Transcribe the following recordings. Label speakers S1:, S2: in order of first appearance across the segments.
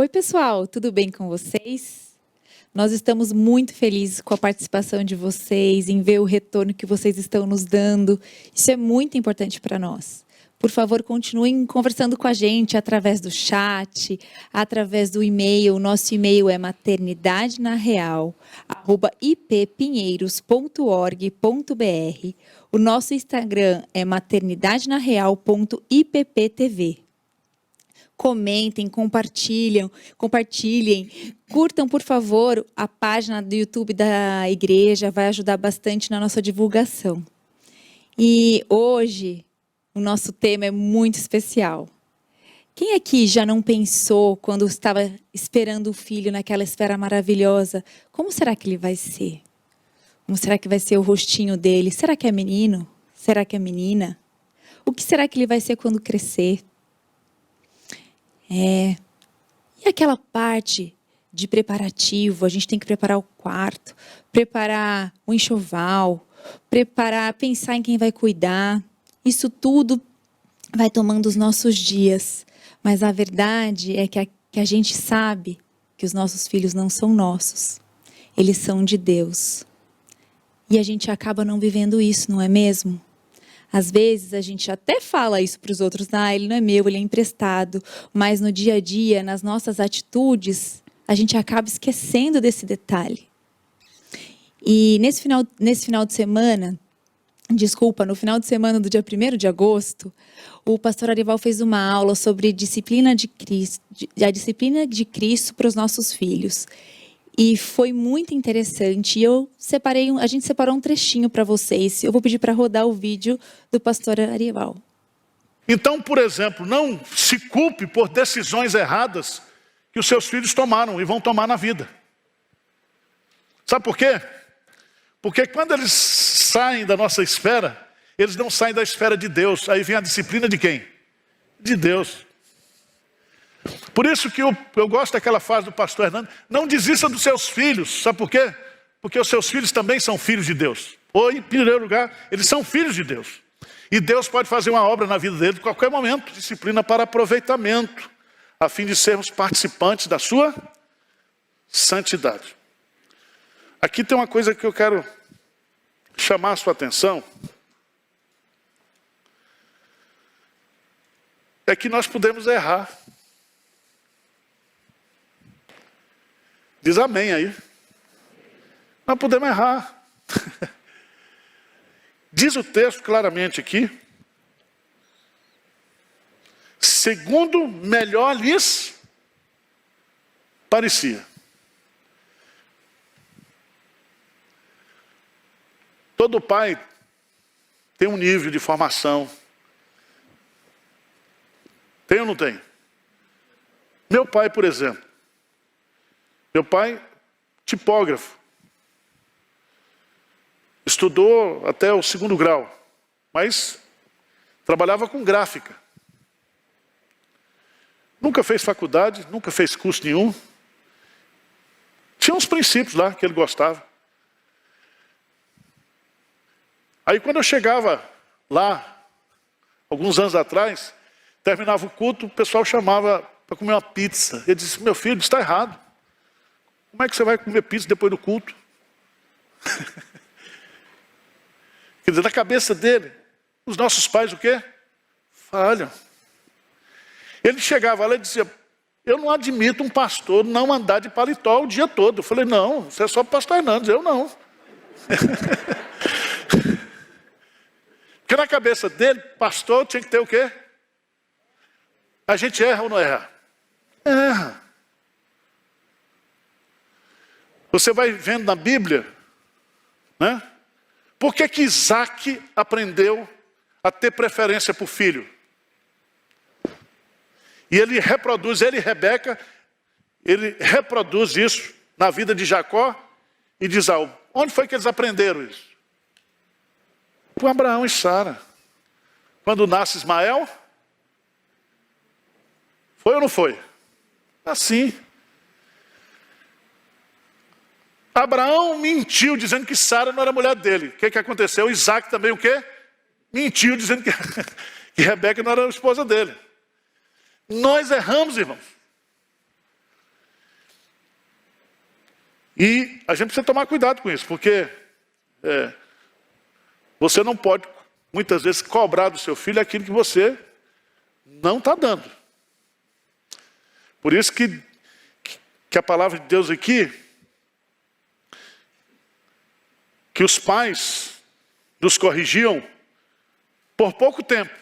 S1: Oi, pessoal, tudo bem com vocês? Nós estamos muito felizes com a participação de vocês, em ver o retorno que vocês estão nos dando. Isso é muito importante para nós. Por favor, continuem conversando com a gente através do chat, através do e-mail. Nosso e-mail é maternidadenareal@ippinheiros.org.br. O nosso Instagram é maternidadenareal.ipptv. Comentem, compartilhem, curtam, por favor, a página do YouTube da igreja, vai ajudar bastante na nossa divulgação. E hoje, o nosso tema é muito especial. Quem aqui já não pensou, quando estava esperando o filho naquela espera maravilhosa, como será que ele vai ser? Como será que vai ser o rostinho dele? Será que é menino? Será que é menina? O que será que ele vai ser quando crescer? E aquela parte de preparativo, a gente tem que preparar o quarto, preparar o enxoval, pensar em quem vai cuidar. Isso tudo vai tomando os nossos dias. Mas a verdade é que a gente sabe que os nossos filhos não são nossos. Eles são de Deus. E a gente acaba não vivendo isso, não é mesmo? Às vezes a gente até fala isso para os outros, ele não é meu, ele é emprestado. Mas no dia a dia, nas nossas atitudes, a gente acaba esquecendo desse detalhe. E no final de semana do dia 1º de agosto, o pastor Arival fez uma aula sobre a disciplina de Cristo para os nossos filhos. E foi muito interessante. E a gente separou um trechinho para vocês. Eu vou pedir para rodar o vídeo do pastor Arival.
S2: Então, por exemplo, não se culpe por decisões erradas que os seus filhos tomaram e vão tomar na vida. Sabe por quê? Porque quando eles saem da nossa esfera, eles não saem da esfera de Deus. Aí vem a disciplina de quem? De Deus. Por isso que eu gosto daquela frase do pastor Hernando: não desista dos seus filhos. Sabe por quê? Porque os seus filhos também são filhos de Deus. Ou, em primeiro lugar, eles são filhos de Deus. E Deus pode fazer uma obra na vida deles a qualquer momento. Disciplina para aproveitamento, a fim de sermos participantes da sua santidade. Aqui tem uma coisa que eu quero chamar a sua atenção. É que nós podemos errar. Diz amém aí. Nós podemos errar. Diz o texto claramente aqui: segundo melhor lhes parecia. Todo pai tem um nível de formação. Tem ou não tem? Meu pai, por exemplo. Meu pai, tipógrafo. Estudou até o 2º grau, mas trabalhava com gráfica. Nunca fez faculdade, nunca fez curso nenhum. Tinha uns princípios lá que ele gostava. Aí quando eu chegava lá, alguns anos atrás, terminava o culto, o pessoal chamava para comer uma pizza. Ele disse: meu filho, está errado. Como é que você vai comer pizza depois do culto? Quer dizer, na cabeça dele, os nossos pais o quê? Falham. Ele chegava lá e dizia: eu não admito um pastor não andar de paletó o dia todo. Eu falei: não, você é só pastor Hernandes, eu não. Porque na cabeça dele, pastor tinha que ter o quê? A gente erra ou não erra? Erra. Você vai vendo na Bíblia, né? Por que que Isaac aprendeu a ter preferência por filho? E ele e Rebeca, ele reproduz isso na vida de Jacó e de Esaú. Onde foi que eles aprenderam isso? Com Abraão e Sara. Quando nasce Ismael, foi ou não foi? Assim. Abraão mentiu dizendo que Sara não era mulher dele. O que aconteceu? Isaac também o quê? Mentiu dizendo que Rebeca não era a esposa dele. Nós erramos, irmãos. E a gente precisa tomar cuidado com isso, porque você não pode, muitas vezes, cobrar do seu filho aquilo que você não está dando. Por isso que a palavra de Deus aqui, que os pais nos corrigiam por pouco tempo,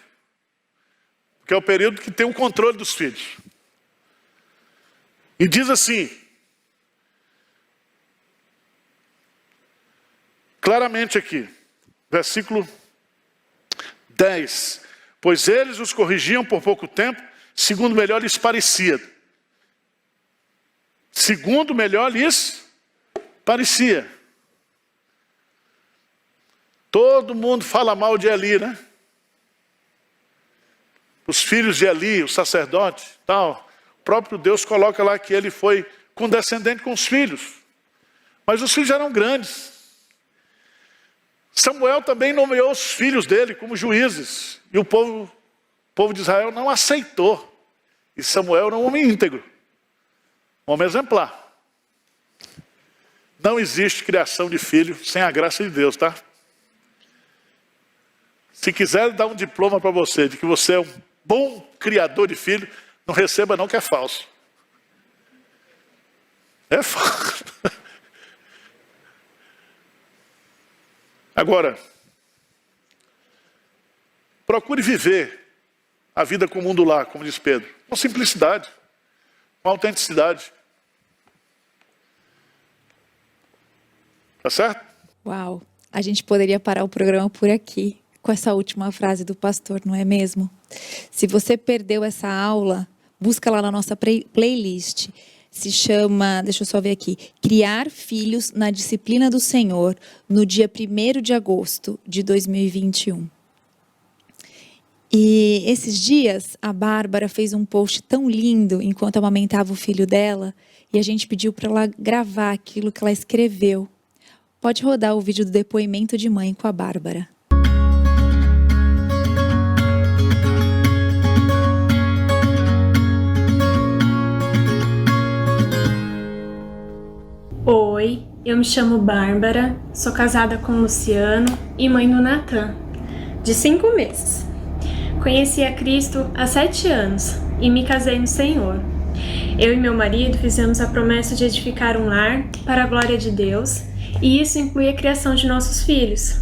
S2: que é o período que tem o controle dos filhos. E diz assim, claramente aqui, versículo 10. Pois eles os corrigiam por pouco tempo, segundo melhor lhes parecia. Segundo melhor lhes parecia. Todo mundo fala mal de Eli, né? Os filhos de Eli, o sacerdote, tal. O próprio Deus coloca lá que ele foi condescendente com os filhos. Mas os filhos eram grandes. Samuel também nomeou os filhos dele como juízes. E o povo de Israel não aceitou. E Samuel era um homem íntegro. Um homem exemplar. Não existe criação de filho sem a graça de Deus, tá? Se quiser dar um diploma para você de que você é um bom criador de filho, não receba não, que é falso. É falso. Agora, procure viver a vida com o mundo lá, como diz Pedro, com simplicidade, com autenticidade. Tá certo?
S1: Uau! A gente poderia parar o programa por aqui, com essa última frase do pastor, não é mesmo? Se você perdeu essa aula, busca lá na nossa playlist. Se chama, deixa eu só ver aqui, Criar Filhos na Disciplina do Senhor, no dia 1º de agosto de 2021. E esses dias, a Bárbara fez um post tão lindo enquanto amamentava o filho dela, e a gente pediu para ela gravar aquilo que ela escreveu. Pode rodar o vídeo do depoimento de mãe com a Bárbara.
S3: Oi, eu me chamo Bárbara, sou casada com o Luciano e mãe do Natan, de 5 meses. Conheci a Cristo há 7 anos e me casei no Senhor. Eu e meu marido fizemos a promessa de edificar um lar para a glória de Deus, e isso inclui a criação de nossos filhos.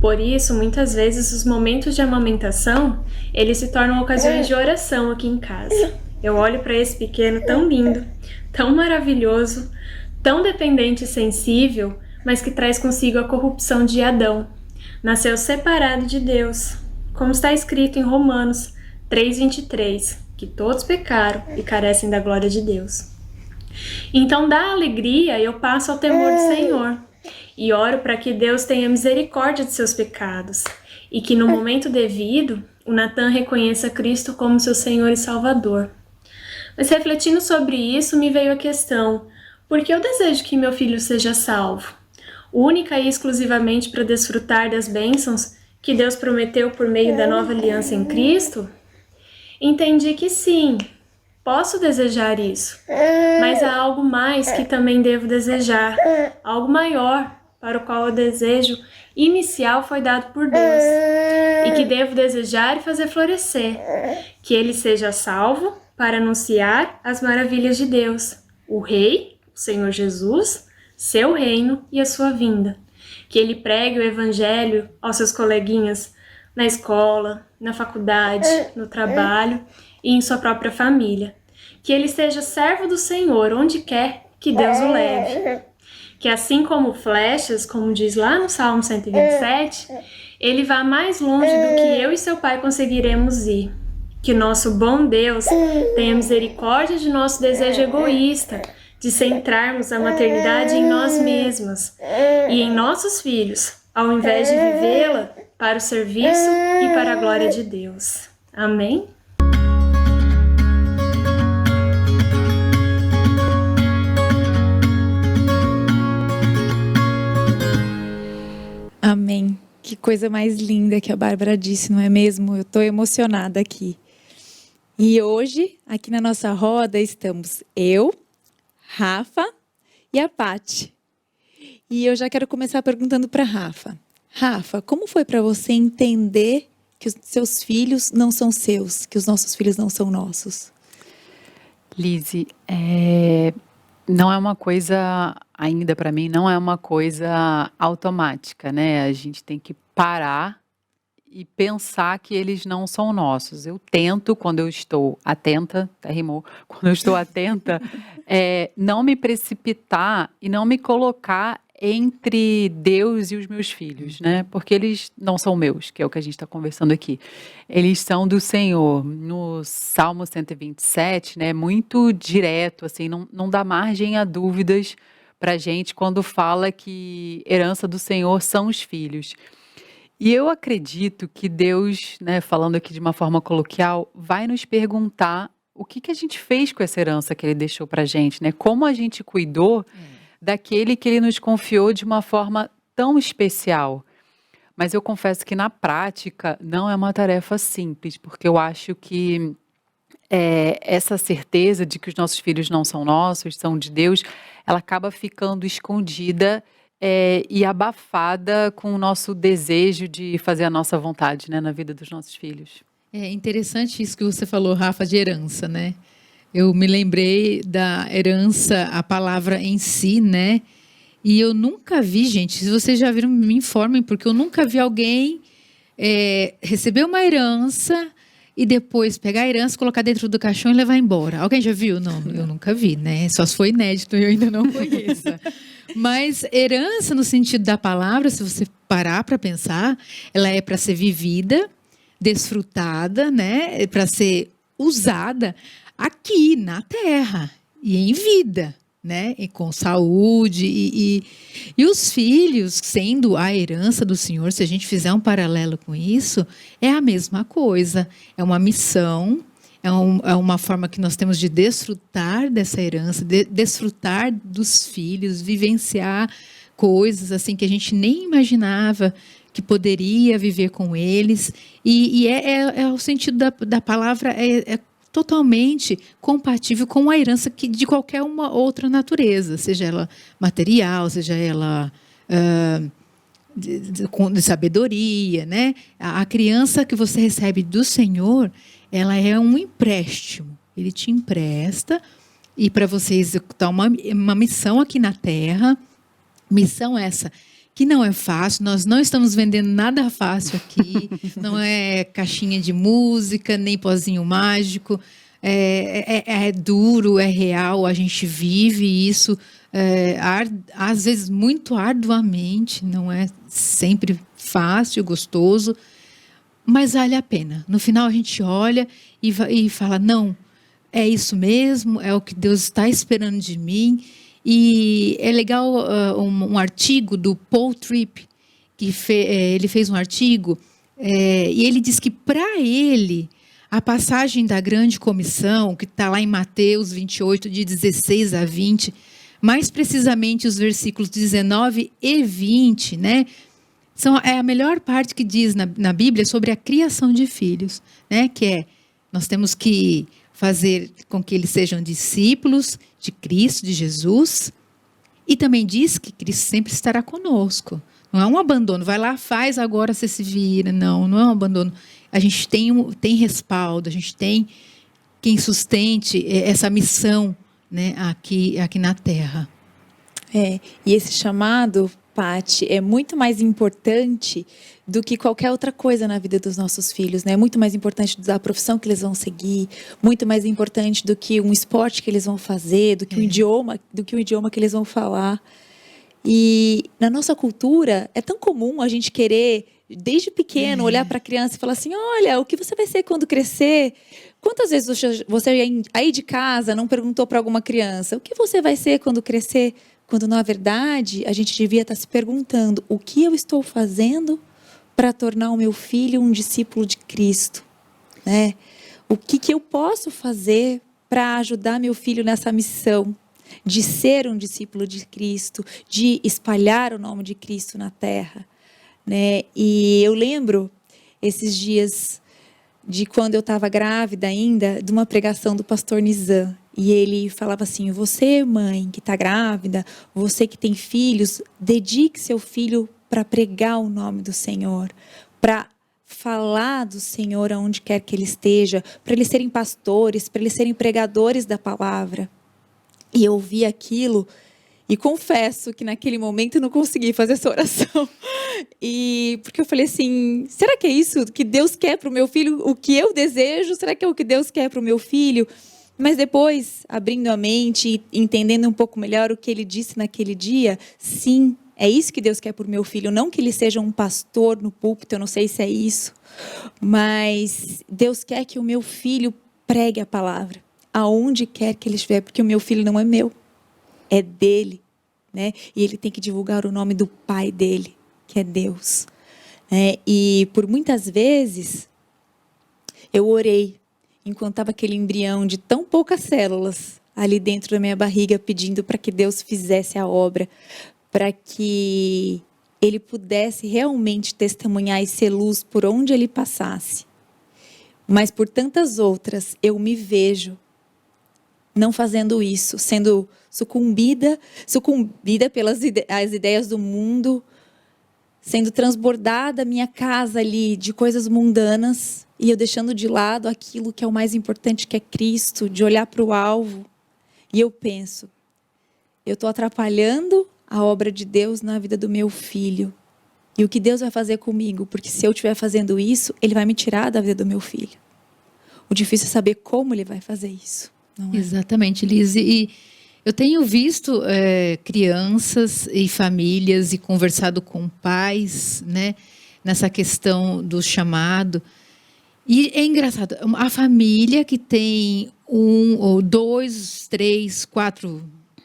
S3: Por isso, muitas vezes, os momentos de amamentação, eles se tornam ocasiões de oração aqui em casa. Eu olho para esse pequeno tão lindo, tão maravilhoso, tão dependente e sensível, mas que traz consigo a corrupção de Adão. Nasceu separado de Deus, como está escrito em Romanos 3:23, que todos pecaram e carecem da glória de Deus. Então, da alegria, eu passo ao temor do Senhor e oro para que Deus tenha misericórdia de seus pecados e que no momento devido, o Natan reconheça Cristo como seu Senhor e Salvador. Mas refletindo sobre isso, me veio a questão: por que eu desejo que meu filho seja salvo? Única e exclusivamente para desfrutar das bênçãos que Deus prometeu por meio da nova aliança em Cristo? Entendi que sim, posso desejar isso, mas há algo mais que também devo desejar, algo maior para o qual o desejo inicial foi dado por Deus e que devo desejar e fazer florescer, que ele seja salvo para anunciar as maravilhas de Deus, o Rei, o Senhor Jesus, seu reino e a sua vinda, que ele pregue o evangelho aos seus coleguinhas na escola, na faculdade, no trabalho e em sua própria família, que ele seja servo do Senhor onde quer que Deus o leve, que assim como flechas, como diz lá no Salmo 127, ele vá mais longe do que eu e seu pai conseguiremos ir, que nosso bom Deus tenha misericórdia de nosso desejo egoísta, de centrarmos a maternidade em nós mesmas e em nossos filhos, ao invés de vivê-la para o serviço e para a glória de Deus. Amém?
S1: Amém. Que coisa mais linda que a Bárbara disse, não é mesmo? Eu estou emocionada aqui. E hoje, aqui na nossa roda, estamos eu, Rafa e a Paty. E eu já quero começar perguntando para Rafa. Rafa, como foi para você entender que os seus filhos não são seus, que os nossos filhos não são nossos?
S4: Lise, não é uma coisa, ainda para mim, não é uma coisa automática, né? A gente tem que parar e pensar que eles não são nossos. Eu tento, quando eu estou atenta, até rimou, quando eu estou atenta, não me precipitar e não me colocar entre Deus e os meus filhos, né? Porque eles não são meus, que é o que a gente está conversando aqui. Eles são do Senhor. No Salmo 127, né? Muito direto, assim, não dá margem a dúvidas para a gente quando fala que herança do Senhor são os filhos. E eu acredito que Deus, né, falando aqui de uma forma coloquial, vai nos perguntar o que a gente fez com essa herança que Ele deixou para a gente, né? Como a gente cuidou daquele que Ele nos confiou de uma forma tão especial. Mas eu confesso que na prática não é uma tarefa simples, porque eu acho que essa certeza de que os nossos filhos não são nossos, são de Deus, ela acaba ficando escondida e abafada com o nosso desejo de fazer a nossa vontade, né, na vida dos nossos filhos.
S5: É interessante isso que você falou, Rafa, de herança, né? Eu me lembrei da herança, a palavra em si, né? E eu nunca vi, gente, se vocês já viram, me informem, porque eu nunca vi alguém receber uma herança e depois pegar a herança, colocar dentro do caixão e levar embora. Alguém já viu? Não, eu nunca vi, né? Só se foi inédito, eu ainda não conheço. Mas herança, no sentido da palavra, se você parar para pensar, ela é para ser vivida, desfrutada, né? Para ser usada aqui na terra e em vida, né? E com saúde e os filhos, sendo a herança do Senhor, se a gente fizer um paralelo com isso, é a mesma coisa. É uma missão, é uma forma que nós temos de desfrutar dessa herança, desfrutar dos filhos, vivenciar coisas assim que a gente nem imaginava que poderia viver com eles. E o sentido da palavra é totalmente compatível com a herança de qualquer uma outra natureza, seja ela material, seja ela de sabedoria, né? A criança que você recebe do Senhor, ela é um empréstimo. Ele te empresta e para você executar uma missão aqui na Terra, missão essa que não é fácil, nós não estamos vendendo nada fácil aqui, não é caixinha de música, nem pozinho mágico, é duro, é real, a gente vive isso, às vezes muito arduamente, não é sempre fácil, gostoso, mas vale a pena. No final a gente olha e fala, não, é isso mesmo, é o que Deus está esperando de mim. E é legal um artigo do Paul Tripp, que ele fez um artigo, e ele diz que para ele, a passagem da grande comissão, que está lá em Mateus 28, de 16 a 20, mais precisamente os versículos 19 e 20, né, é a melhor parte que diz na Bíblia sobre a criação de filhos, né, que nós temos que fazer com que eles sejam discípulos de Cristo, de Jesus, e também diz que Cristo sempre estará conosco. Não é um abandono, vai lá, faz, agora você se vira. Não é um abandono. A gente tem respaldo, a gente tem quem sustente essa missão, né, aqui na Terra.
S1: E esse chamado, Paty, é muito mais importante do que qualquer outra coisa na vida dos nossos filhos, né? Muito mais importante da profissão que eles vão seguir, muito mais importante do que um esporte que eles vão fazer, do que um idioma que eles vão falar. E na nossa cultura é tão comum a gente querer, desde pequeno, olhar para a criança e falar assim, olha, o que você vai ser quando crescer? Quantas vezes você aí de casa não perguntou para alguma criança, o que você vai ser quando crescer? Quando, na verdade, a gente devia estar se perguntando, o que eu estou fazendo para tornar o meu filho um discípulo de Cristo, né? O que eu posso fazer para ajudar meu filho nessa missão de ser um discípulo de Cristo, de espalhar o nome de Cristo na terra, né? E eu lembro, esses dias, de quando eu estava grávida ainda, de uma pregação do pastor Nizam. E ele falava assim: você, mãe, que está grávida, você que tem filhos, dedique seu filho para pregar o nome do Senhor, para falar do Senhor aonde quer que ele esteja, para eles serem pastores, para eles serem pregadores da palavra. E eu ouvi aquilo e confesso que naquele momento eu não consegui fazer essa oração. E porque eu falei assim: será que é isso que Deus quer para o meu filho? O que eu desejo? Será que é o que Deus quer para o meu filho? Mas depois, abrindo a mente e entendendo um pouco melhor o que ele disse naquele dia, sim, é isso que Deus quer para o meu filho. Não que ele seja um pastor no púlpito, eu não sei se é isso, mas Deus quer que o meu filho pregue a palavra aonde quer que ele estiver, porque o meu filho não é meu, é dele, né? E ele tem que divulgar o nome do pai dele, que é Deus, né? E por muitas vezes eu orei enquanto estava aquele embrião de tão poucas células ali dentro da minha barriga, pedindo para que Deus fizesse a obra, para que ele pudesse realmente testemunhar e ser luz por onde ele passasse. Mas por tantas outras, eu me vejo não fazendo isso, sendo sucumbida pelas as ideias do mundo, sendo transbordada a minha casa ali de coisas mundanas, e eu deixando de lado aquilo que é o mais importante, que é Cristo, de olhar para o alvo. E eu penso, eu estou atrapalhando a obra de Deus na vida do meu filho. E o que Deus vai fazer comigo? Porque se eu estiver fazendo isso, Ele vai me tirar da vida do meu filho. O difícil é saber como Ele vai fazer isso. Não é?
S5: Exatamente, Liz. E eu tenho visto crianças e famílias e conversado com pais, né, nessa questão do chamado. E é engraçado, a família que tem 1 ou 2, 3, 4,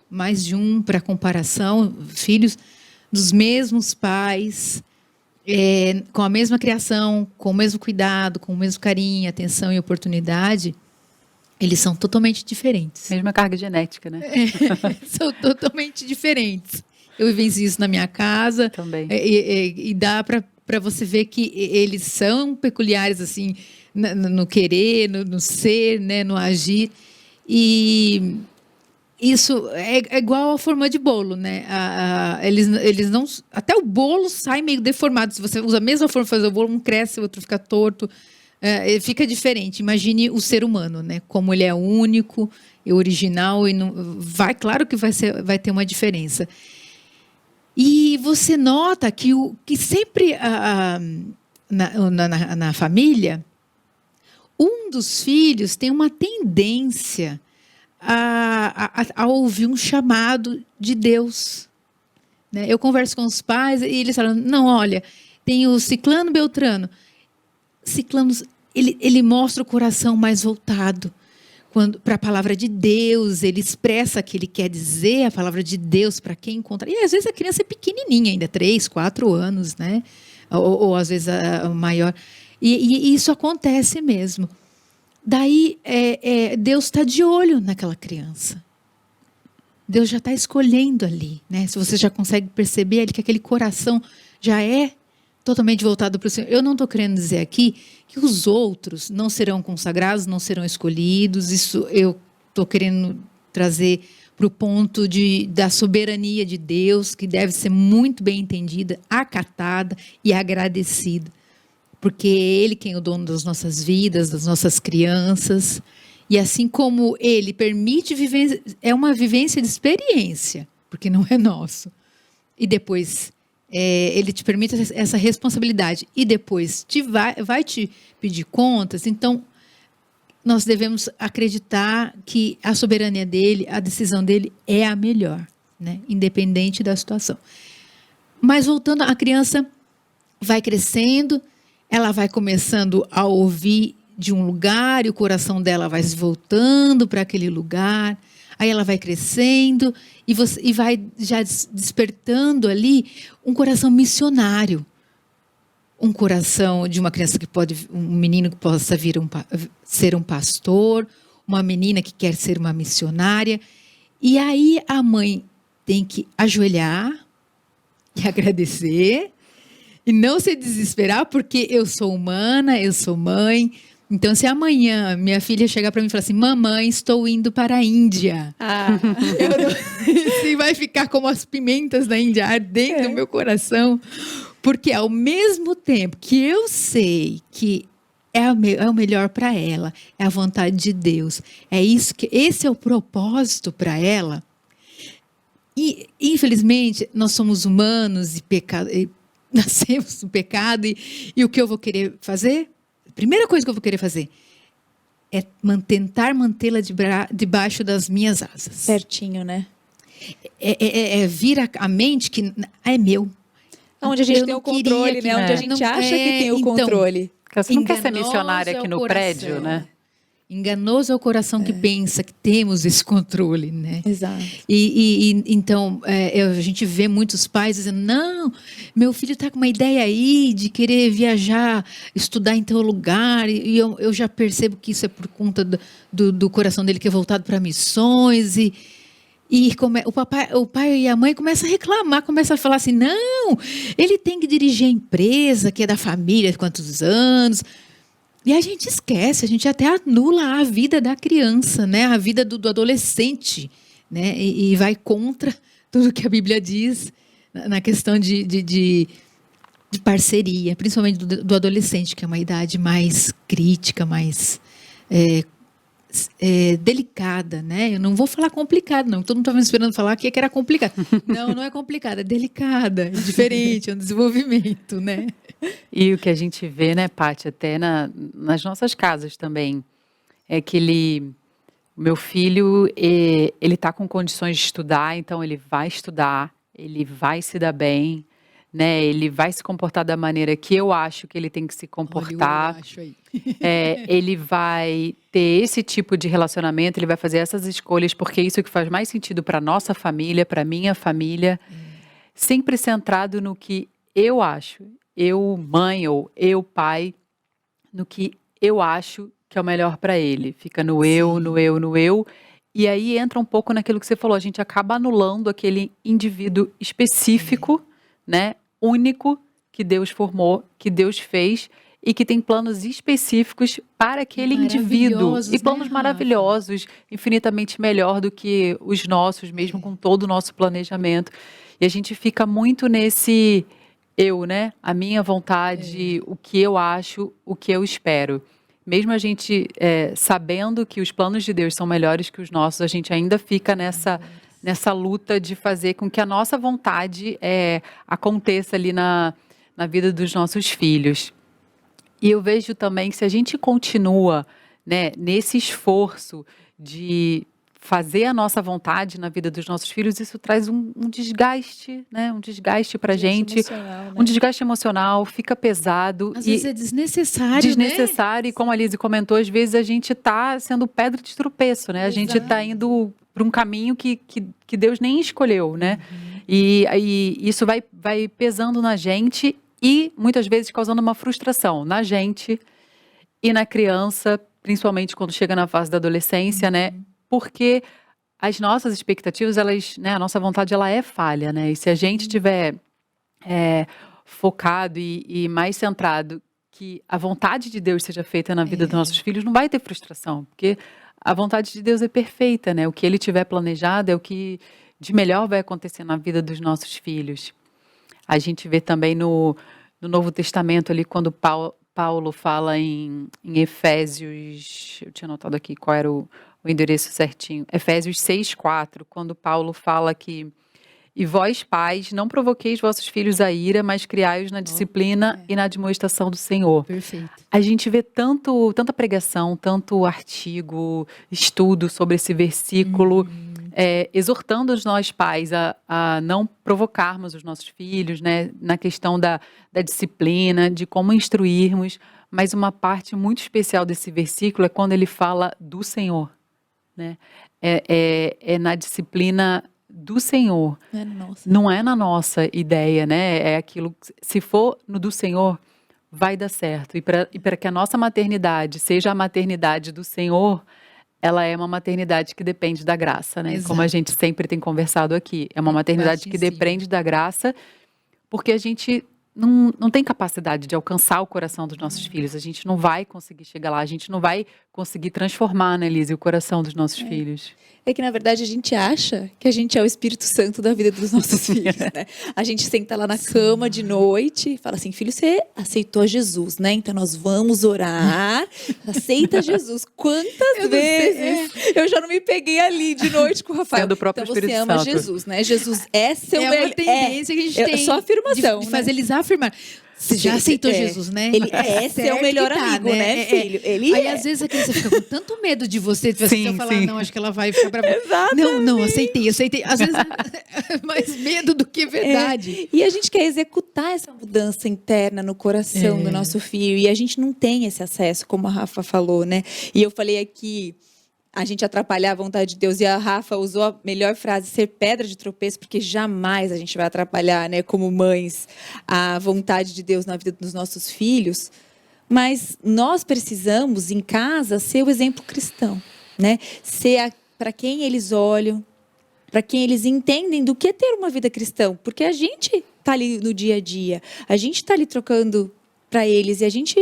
S5: mais de um para comparação, filhos dos mesmos pais, com a mesma criação, com o mesmo cuidado, com o mesmo carinho, atenção e oportunidade, eles são totalmente diferentes.
S4: Mesma carga genética, né?
S5: São totalmente diferentes. Eu vivencio isso na minha casa.
S4: Também.
S5: E dá para você ver que eles são peculiares assim no querer, no ser, né, no agir. E isso é igual a forma de bolo, né? Eles não, até o bolo sai meio deformado. Se você usa a mesma forma de fazer o bolo, um cresce, o outro fica torto. Fica diferente. Imagine o ser humano, né? Como ele é único, é original e não claro que vai ter uma diferença. E você nota que sempre na família, um dos filhos tem uma tendência a ouvir um chamado de Deus, né? Eu converso com os pais e eles falam: não, olha, tem o Ciclano Beltrano. Ciclano, ele mostra o coração mais voltado para a palavra de Deus, ele expressa que ele quer dizer a palavra de Deus para quem encontra. E às vezes a criança é pequenininha ainda, 3, 4 anos, né? Ou às vezes maior. E isso acontece mesmo. Daí Deus está de olho naquela criança. Deus já está escolhendo ali, né? Se você já consegue perceber ali que aquele coração já é totalmente voltado para o Senhor. Eu não estou querendo dizer aqui que os outros não serão consagrados, não serão escolhidos. Isso eu estou querendo trazer para o ponto da soberania de Deus, que deve ser muito bem entendida, acatada e agradecida. Porque é Ele quem é o dono das nossas vidas, das nossas crianças. E assim como Ele permite viver, é uma vivência de experiência, porque não é nosso. E depois Ele te permite essa responsabilidade e depois vai te pedir contas. Então, nós devemos acreditar que a soberania dele, a decisão dele é a melhor, né? Independente da situação. Mas voltando, a criança vai crescendo, ela vai começando a ouvir de um lugar e o coração dela vai se voltando para aquele lugar. Aí ela vai crescendo e vai já despertando ali um coração missionário. Um coração de uma criança um menino que possa vir ser um pastor, uma menina que quer ser uma missionária. E aí a mãe tem que ajoelhar e agradecer e não se desesperar, porque eu sou humana, eu sou mãe, Então, se amanhã minha filha chegar para mim e falar assim, mamãe, estou indo para a Índia. Se vai ficar como as pimentas da Índia ardendo no meu coração. Porque ao mesmo tempo que eu sei que é o melhor para ela, é a vontade de Deus, esse é o propósito para ela. E, infelizmente, nós somos humanos e nascemos no pecado, e o que eu vou querer fazer? A primeira coisa que eu vou querer fazer é tentar mantê-la debaixo das minhas asas.
S1: Pertinho, né?
S5: Vir a mente que é meu.
S1: Onde a gente tem o controle, né? Onde a gente acha que tem o controle.
S4: Você não quer ser
S5: Enganoso
S4: missionária
S5: é
S4: aqui
S5: o
S4: no
S5: coração.
S4: prédio, né?
S5: Enganoso é o coração que pensa que temos esse controle, né?
S1: Exato.
S5: Então, a gente vê muitos pais dizendo, não, meu filho está com uma ideia aí de querer viajar, estudar em teu lugar, e eu já percebo que isso é por conta do coração dele que é voltado para missões, o pai e a mãe começam a reclamar, começam a falar assim, não, ele tem que dirigir a empresa, que é da família, de quantos anos. E a gente esquece, a gente até anula a vida da criança, né? A vida do adolescente, né? E vai contra tudo que a Bíblia diz na questão de parceria, principalmente do adolescente, que é uma idade mais crítica, mais delicada, né? Eu não vou falar complicado, não. Todo mundo estava esperando falar que era complicado. Não, não é complicado, é delicada, é diferente, é um desenvolvimento, né?
S4: E o que a gente vê, né, Paty, até nas nossas casas também, é que meu filho, ele está com condições de estudar, então ele vai estudar, ele vai se dar bem, né? Ele vai se comportar da maneira que eu acho que ele tem que se comportar.
S5: Olha, eu acho aí.
S4: Ele vai ter esse tipo de relacionamento, ele vai fazer essas escolhas, porque é isso que faz mais sentido para nossa família, para minha família, sempre centrado no que eu acho, eu mãe ou eu pai, no que eu acho que é o melhor para ele. Fica no eu, no eu, no eu. E aí entra um pouco naquilo que você falou, a gente acaba anulando aquele indivíduo específico, né, único, que Deus formou, que Deus fez, e que tem planos específicos para aquele indivíduo. E planos maravilhosos, infinitamente melhor do que os nossos, mesmo com todo o nosso planejamento. E a gente fica muito nesse eu, né? A minha vontade, o que eu acho, o que eu espero. Mesmo a gente sabendo que os planos de Deus são melhores que os nossos, a gente ainda fica nessa luta de fazer com que a nossa vontade aconteça ali na vida dos nossos filhos. E eu vejo também que se a gente continua, né, nesse esforço de fazer a nossa vontade na vida dos nossos filhos, isso traz um desgaste, né? Um desgaste pra gente,
S1: Emocional, né?
S4: um desgaste emocional, fica pesado.
S5: Às vezes é desnecessário, né?
S4: E como a Lise comentou, às vezes a gente está sendo pedra de tropeço, né? A gente está indo para um caminho que Deus nem escolheu, né? E isso vai pesando na gente e muitas vezes causando uma frustração na gente e na criança, principalmente quando chega na fase da adolescência, né? Porque as nossas expectativas, elas, né, a nossa vontade, ela é falha, né? E se a gente tiver focado e mais centrado que a vontade de Deus seja feita na vida dos nossos filhos, não vai ter frustração, porque a vontade de Deus é perfeita, né? O que Ele tiver planejado é o que de melhor vai acontecer na vida dos nossos filhos. A gente vê também no Novo Testamento ali, quando Paulo fala em Efésios, eu tinha anotado aqui qual era o endereço certinho, Efésios 6:4, quando Paulo fala que e vós, pais, não provoqueis vossos filhos a ira, mas criai-os na disciplina e na admoestação do Senhor.
S5: Perfeito.
S4: A gente vê tanta pregação, tanto artigo, estudo sobre esse versículo, exortando os nós pais a não provocarmos os nossos filhos, né, na questão da disciplina, de como instruirmos, mas uma parte muito especial desse versículo é quando ele fala do Senhor, né? É na disciplina do Senhor, não é na nossa ideia, né? É aquilo, se for no do Senhor, vai dar certo. E para que a nossa maternidade seja a maternidade do Senhor, ela é uma maternidade que depende da graça, né?
S5: Exato.
S4: Como a gente sempre tem conversado aqui. É uma maternidade que depende da graça, porque a gente não tem capacidade de alcançar o coração dos nossos filhos. A gente não vai conseguir chegar lá, a gente não vai conseguir transformar, né, Lise, o coração dos nossos filhos.
S1: É que, na verdade, a gente acha que a gente é o Espírito Santo da vida dos nossos filhos, né? A gente senta lá na cama de noite e fala assim, filho, você aceitou Jesus, né? Então nós vamos orar, aceita Jesus. Quantas vezes eu já não me peguei ali de noite com o Rafael.
S4: Sendo o próprio
S1: Então você
S4: Espírito
S1: ama
S4: Santo.
S1: Jesus, né? Jesus é seu
S5: É uma tendência que a gente tem.
S1: só afirmação,
S5: de
S1: né?
S5: fazer eles afirmar. Você já aceitou Jesus, né?
S1: Ele é seu
S5: certo
S1: melhor
S5: que tá,
S1: amigo, né, filho? Ele
S5: Aí,
S1: é.
S5: às vezes, a criança fica com tanto medo de você. Se
S4: Sim,
S5: eu falar,
S4: sim.
S5: não, acho que ela vai ficar brava.
S1: Exatamente.
S5: Não, aceitei. Às vezes, é mais medo do que verdade.
S1: E a gente quer executar essa mudança interna no coração do nosso filho. E a gente não tem esse acesso, como a Rafa falou, né? E eu falei aqui, a gente atrapalhar a vontade de Deus. E a Rafa usou a melhor frase, ser pedra de tropeço, porque jamais a gente vai atrapalhar, né, como mães, a vontade de Deus na vida dos nossos filhos. Mas nós precisamos, em casa, ser o exemplo cristão, né? Ser para quem eles olham, para quem eles entendem do que é ter uma vida cristã. Porque a gente está ali no dia a dia, a gente está ali trocando para eles e a gente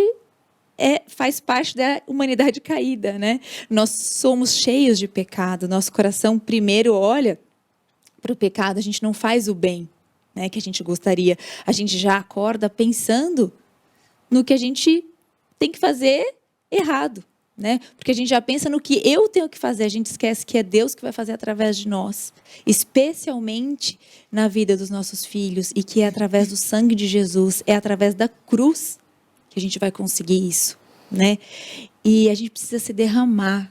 S1: faz parte da humanidade caída, né? Nós somos cheios de pecado, nosso coração primeiro olha para o pecado, a gente não faz o bem, né, que a gente gostaria. A gente já acorda pensando no que a gente tem que fazer errado, né? Porque a gente já pensa no que eu tenho que fazer, a gente esquece que é Deus que vai fazer através de nós, especialmente na vida dos nossos filhos, e que é através do sangue de Jesus, é através da cruz que a gente vai conseguir isso, né? E a gente precisa se derramar,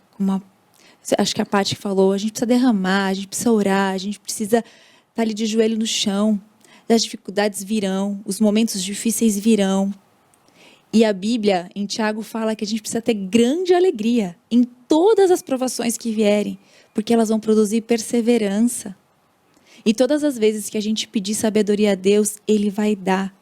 S1: acho que a Paty falou, a gente precisa derramar, a gente precisa orar, a gente precisa estar ali de joelho no chão. As dificuldades virão, os momentos difíceis virão. E a Bíblia, em Tiago, fala que a gente precisa ter grande alegria em todas as provações que vierem, porque elas vão produzir perseverança. E todas as vezes que a gente pedir sabedoria a Deus, Ele vai dar.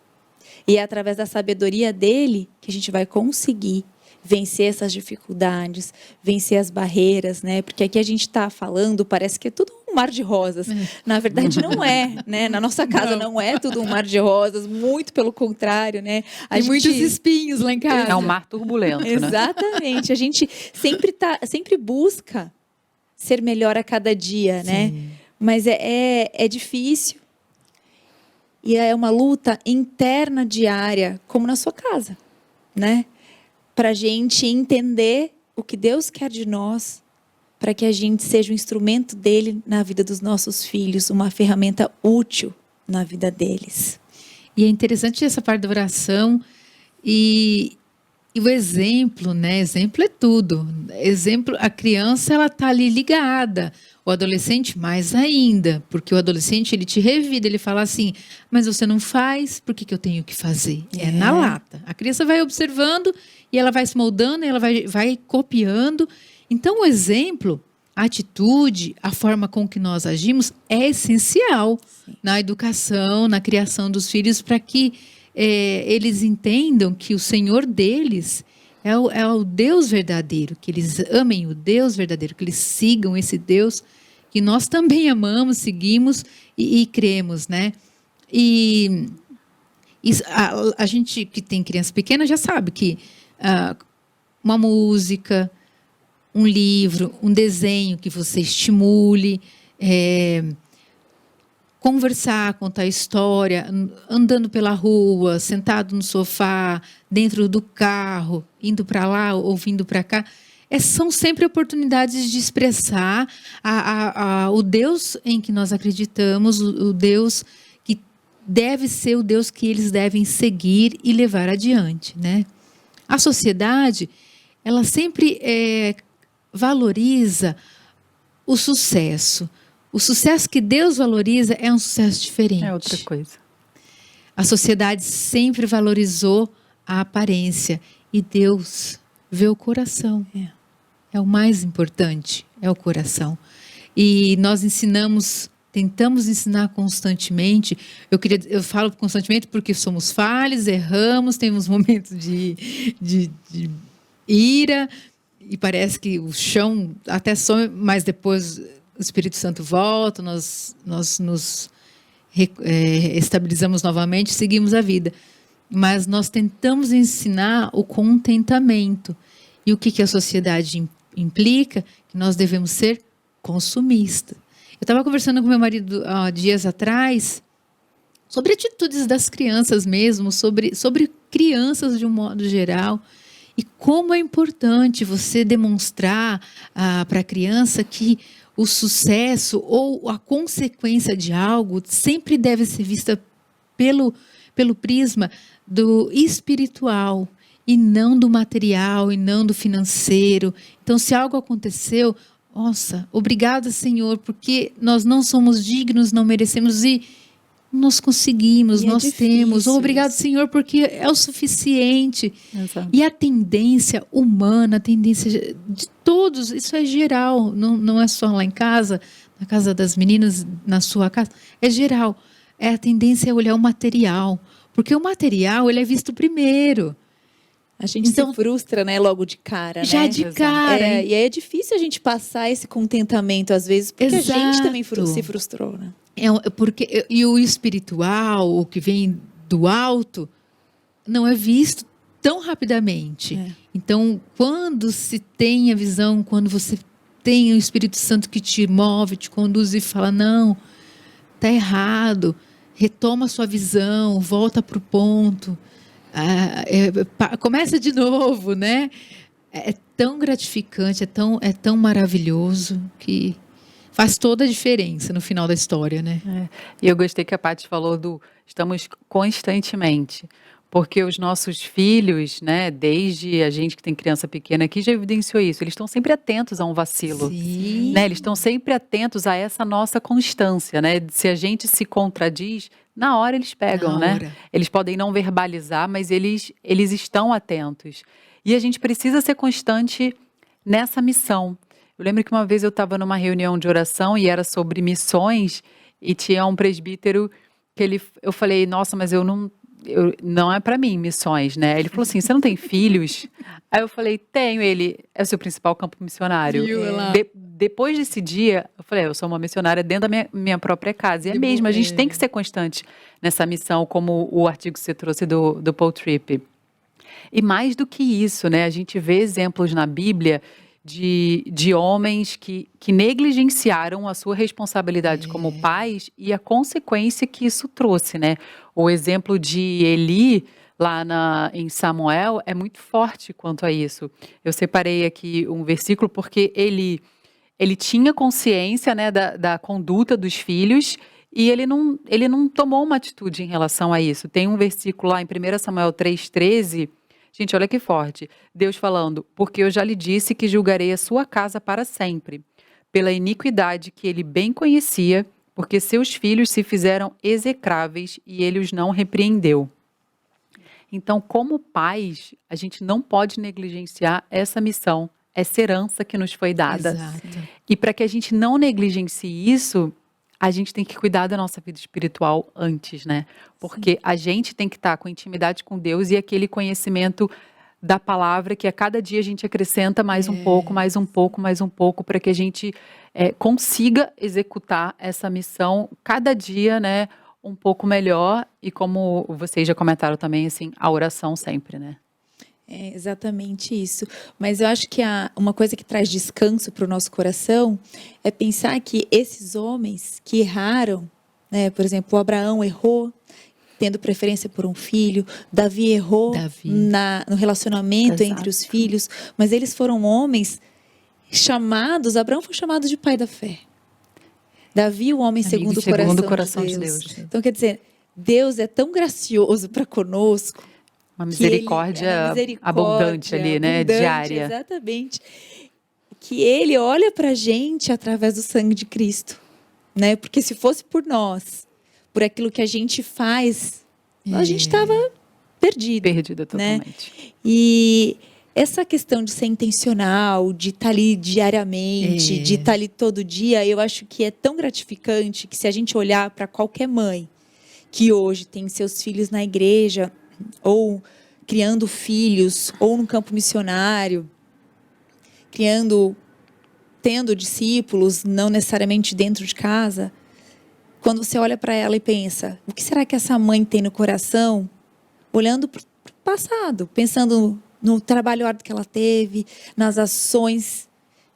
S1: E é através da sabedoria dele que a gente vai conseguir vencer essas dificuldades, vencer as barreiras, né? Porque aqui a gente está falando, parece que é tudo um mar de rosas. Na verdade, não é, né? Na nossa casa não é tudo um mar de rosas, muito pelo contrário, né?
S5: Tem muitos espinhos lá em casa.
S4: É um mar turbulento, né?
S1: Exatamente. A gente sempre busca ser melhor a cada dia, né? Mas é difícil. E é uma luta interna diária, como na sua casa, né? Para a gente entender o que Deus quer de nós, para que a gente seja um instrumento dele na vida dos nossos filhos, uma ferramenta útil na vida deles.
S5: E é interessante essa parte da oração e o exemplo, né? Exemplo é tudo. Exemplo, a criança, ela tá ali ligada. O adolescente, mais ainda. Porque o adolescente, ele te revida. Ele fala assim, mas você não faz, por que eu tenho que fazer? É na lata. A criança vai observando e ela vai se moldando, ela vai copiando. Então, o exemplo, a atitude, a forma com que nós agimos é essencial na educação, na criação dos filhos, para que eles entendam que o Senhor deles é o Deus verdadeiro, que eles amem o Deus verdadeiro, que eles sigam esse Deus que nós também amamos, seguimos e cremos, né? E a gente que tem criança pequena já sabe que uma música, um livro, um desenho que você estimule, conversar, contar história, andando pela rua, sentado no sofá, dentro do carro, indo para lá ou vindo para cá, são sempre oportunidades de expressar o Deus em que nós acreditamos, o Deus que deve ser o Deus que eles devem seguir e levar adiante, né? A sociedade, ela sempre valoriza o sucesso. O sucesso que Deus valoriza é um sucesso diferente.
S4: É outra coisa.
S5: A sociedade sempre valorizou a aparência e Deus vê o coração. É o mais importante, é o coração. E nós tentamos ensinar constantemente. Eu falo constantemente porque somos falhos, erramos, temos momentos de ira e parece que o chão até some, mas depois o Espírito Santo volta, nós nos estabilizamos novamente, seguimos a vida. Mas nós tentamos ensinar o contentamento. E o que a sociedade implica? Que nós devemos ser consumistas. Eu estava conversando com meu marido dias atrás sobre atitudes das crianças mesmo, sobre crianças de um modo geral, e como é importante você demonstrar para a criança que o sucesso ou a consequência de algo sempre deve ser vista pelo prisma do espiritual, e não do material, e não do financeiro. Então, se algo aconteceu, nossa, obrigada, Senhor, porque nós não somos dignos, não merecemos, e nós conseguimos, nós temos. Obrigado, Senhor, porque é o suficiente.
S4: Exato.
S5: E a tendência humana, a tendência de todos, isso é geral, não é só lá em casa, na casa das meninas, na sua casa, é geral. A tendência é olhar o material, porque o material ele é visto primeiro.
S1: A gente se frustra, né, logo de cara,
S5: já
S1: né?
S5: de cara.
S1: E aí é difícil a gente passar esse contentamento, às vezes, porque a gente também se frustrou, né?
S5: E o espiritual, o que vem do alto, não é visto tão rapidamente. Então, quando se tem a visão, quando você tem o Espírito Santo que te move, te conduz e fala, não, está errado, retoma a sua visão, volta para o ponto, começa de novo, né? É tão gratificante, é tão maravilhoso que faz toda a diferença no final da história, né?
S4: E eu gostei que a Paty falou estamos constantemente, porque os nossos filhos, né, desde a gente que tem criança pequena aqui já evidenciou isso, eles estão sempre atentos a um vacilo,
S5: Sim.
S4: né? Eles estão sempre atentos a essa nossa constância, né? Se a gente se contradiz, na hora eles pegam, né? Eles podem não verbalizar, mas eles estão atentos. E a gente precisa ser constante nessa missão. Eu lembro que uma vez eu estava numa reunião de oração e era sobre missões, e tinha um presbítero que eu falei, nossa, mas não é para mim missões, né? Ele falou assim, você não tem filhos? Aí eu falei, tenho. Ele, é o seu principal campo missionário. Depois desse dia, eu falei, eu sou uma missionária dentro da minha própria casa. E é mesmo, a gente tem que ser constante nessa missão, como o artigo que você trouxe do Paul Tripp. E mais do que isso, né? A gente vê exemplos na Bíblia de homens que negligenciaram a sua responsabilidade como pais e a consequência que isso trouxe, né? O exemplo de Eli, lá em Samuel, é muito forte quanto a isso. Eu separei aqui um versículo porque ele tinha consciência, né, da conduta dos filhos e ele não tomou uma atitude em relação a isso. Tem um versículo lá em 1 Samuel 3,13. Gente, olha que forte. Deus falando, porque eu já lhe disse que julgarei a sua casa para sempre, pela iniquidade que ele bem conhecia, porque seus filhos se fizeram execráveis e ele os não repreendeu. Então, como pais, a gente não pode negligenciar essa missão, essa herança que nos foi dada.
S5: Exato.
S4: E para que a gente não negligencie isso, a gente tem que cuidar da nossa vida espiritual antes, né? Porque a gente tem que estar com intimidade com Deus e aquele conhecimento da palavra que a cada dia a gente acrescenta mais um pouco, mais um pouco, mais um pouco, para que a gente consiga executar essa missão cada dia, né? Um pouco melhor. E como vocês já comentaram também, assim, a oração sempre, né?
S1: É exatamente isso. Mas eu acho que uma coisa que traz descanso para o nosso coração é pensar que esses homens que erraram, né, por exemplo, Abraão errou, tendo preferência por um filho, Davi errou no relacionamento entre os filhos, mas eles foram homens chamados, Abraão foi chamado de pai da fé. Davi, o homem segundo o coração de Deus. Então, quer dizer, Deus é tão gracioso para conosco.
S4: Uma misericórdia abundante ali, né? Diária.
S1: Exatamente. Que ele olha para a gente através do sangue de Cristo, né? Porque se fosse por nós, por aquilo que a gente faz, a gente estava perdido.
S4: Perdida totalmente.
S1: Né? E essa questão de ser intencional, de estar ali diariamente, de estar ali todo dia, eu acho que é tão gratificante que se a gente olhar para qualquer mãe que hoje tem seus filhos na igreja, ou criando filhos, ou no campo missionário, tendo discípulos, não necessariamente dentro de casa, quando você olha para ela e pensa, o que será que essa mãe tem no coração, olhando para o passado, pensando no trabalho árduo que ela teve, nas ações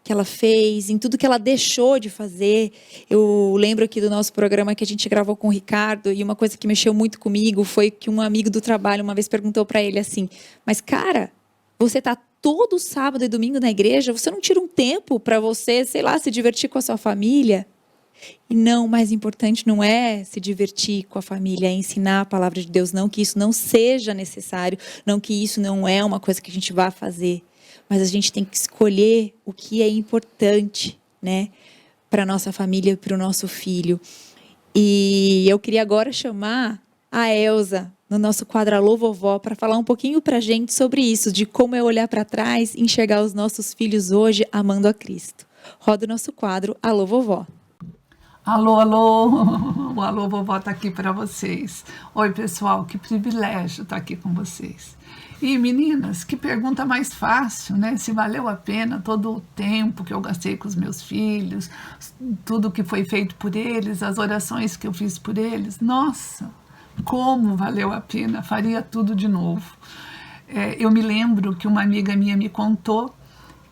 S1: que ela fez, em tudo que ela deixou de fazer. Eu lembro aqui do nosso programa que a gente gravou com o Ricardo, e uma coisa que mexeu muito comigo foi que um amigo do trabalho uma vez perguntou para ele assim, mas cara, você está todo sábado e domingo na igreja, você não tira um tempo para você, sei lá, se divertir com a sua família? E não, o mais importante não é se divertir com a família, é ensinar a palavra de Deus, não que isso não seja necessário, não que isso não é uma coisa que a gente vá fazer, mas a gente tem que escolher o que é importante, né, para a nossa família e para o nosso filho. E eu queria agora chamar a Elza, no nosso quadro Alô Vovó, para falar um pouquinho para a gente sobre isso, de como é olhar para trás e enxergar os nossos filhos hoje amando a Cristo. Roda o nosso quadro Alô Vovó.
S6: Alô, alô, o Alô Vovó está aqui para vocês. Oi, pessoal, que privilégio estar aqui com vocês. E meninas, que pergunta mais fácil, né? Se valeu a pena todo o tempo que eu gastei com os meus filhos, tudo que foi feito por eles, as orações que eu fiz por eles. Nossa, como valeu a pena, faria tudo de novo. Eu me lembro que uma amiga minha me contou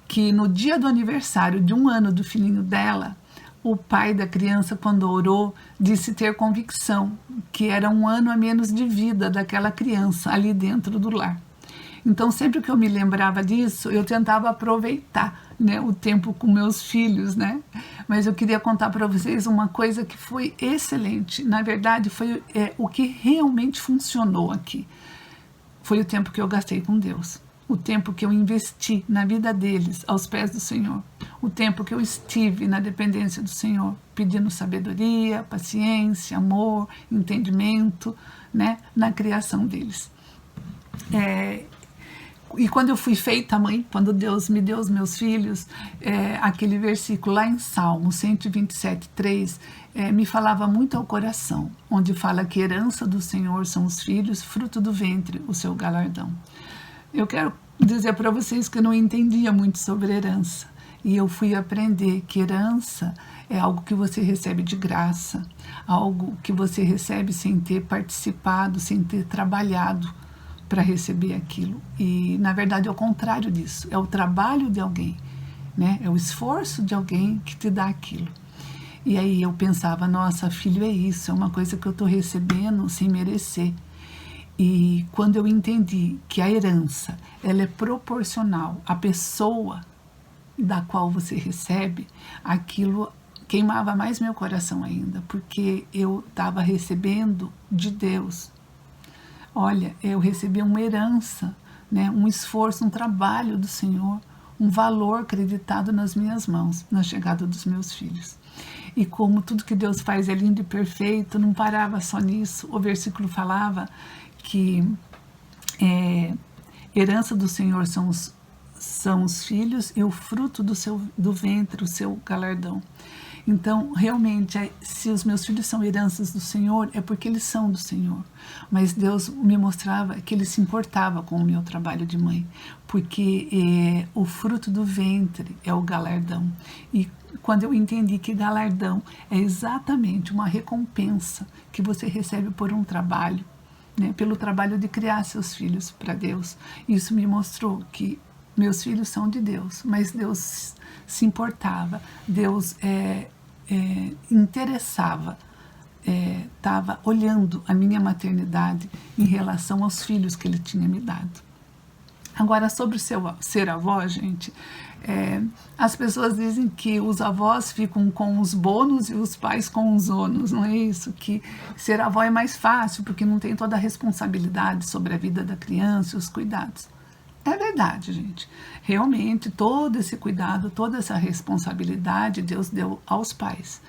S6: que no dia do aniversário de 1 ano do filhinho dela, o pai da criança, quando orou, disse ter convicção que era 1 ano a menos de vida daquela criança ali dentro do lar. Então, sempre que eu me lembrava disso, eu tentava aproveitar, né, o tempo com meus filhos, né? Mas eu queria contar para vocês uma coisa que foi excelente. Na verdade, foi o que realmente funcionou aqui. Foi o tempo que eu gastei com Deus. O tempo que eu investi na vida deles, aos pés do Senhor. O tempo que eu estive na dependência do Senhor, pedindo sabedoria, paciência, amor, entendimento, né, na criação deles. E quando eu fui feita mãe, quando Deus me deu os meus filhos, aquele versículo lá em Salmo 127:3, me falava muito ao coração, onde fala que herança do Senhor são os filhos, fruto do ventre, o seu galardão. Eu quero dizer para vocês que eu não entendia muito sobre herança. E eu fui aprender que herança é algo que você recebe de graça, algo que você recebe sem ter participado, sem ter trabalhado para receber aquilo. E, na verdade, é o contrário disso. É o trabalho de alguém, né? É o esforço de alguém que te dá aquilo. E aí eu pensava, nossa, filho, é isso, é uma coisa que eu estou recebendo sem merecer. E quando eu entendi que a herança, ela é proporcional à pessoa da qual você recebe, aquilo queimava mais meu coração ainda, porque eu estava recebendo de Deus. Olha, eu recebi uma herança, né, um esforço, um trabalho do Senhor, um valor acreditado nas minhas mãos, na chegada dos meus filhos. E como tudo que Deus faz é lindo e perfeito, não parava só nisso. O versículo falava que herança do Senhor são os filhos e o fruto do ventre, o seu galardão. Então, realmente, se os meus filhos são heranças do Senhor, é porque eles são do Senhor. Mas Deus me mostrava que Ele se importava com o meu trabalho de mãe, porque o fruto do ventre é o galardão. E quando eu entendi que galardão é exatamente uma recompensa que você recebe por um trabalho, né, pelo trabalho de criar seus filhos para Deus, isso me mostrou que meus filhos são de Deus, mas Deus se importava, Deus interessava, estava olhando a minha maternidade em relação aos filhos que Ele tinha me dado. Agora, sobre ser avó, gente, as pessoas dizem que os avós ficam com os bônus e os pais com os ônus, não é isso? Que ser avó é mais fácil, porque não tem toda a responsabilidade sobre a vida da criança e os cuidados. É verdade, gente. Realmente, todo esse cuidado, toda essa responsabilidade Deus deu aos pais.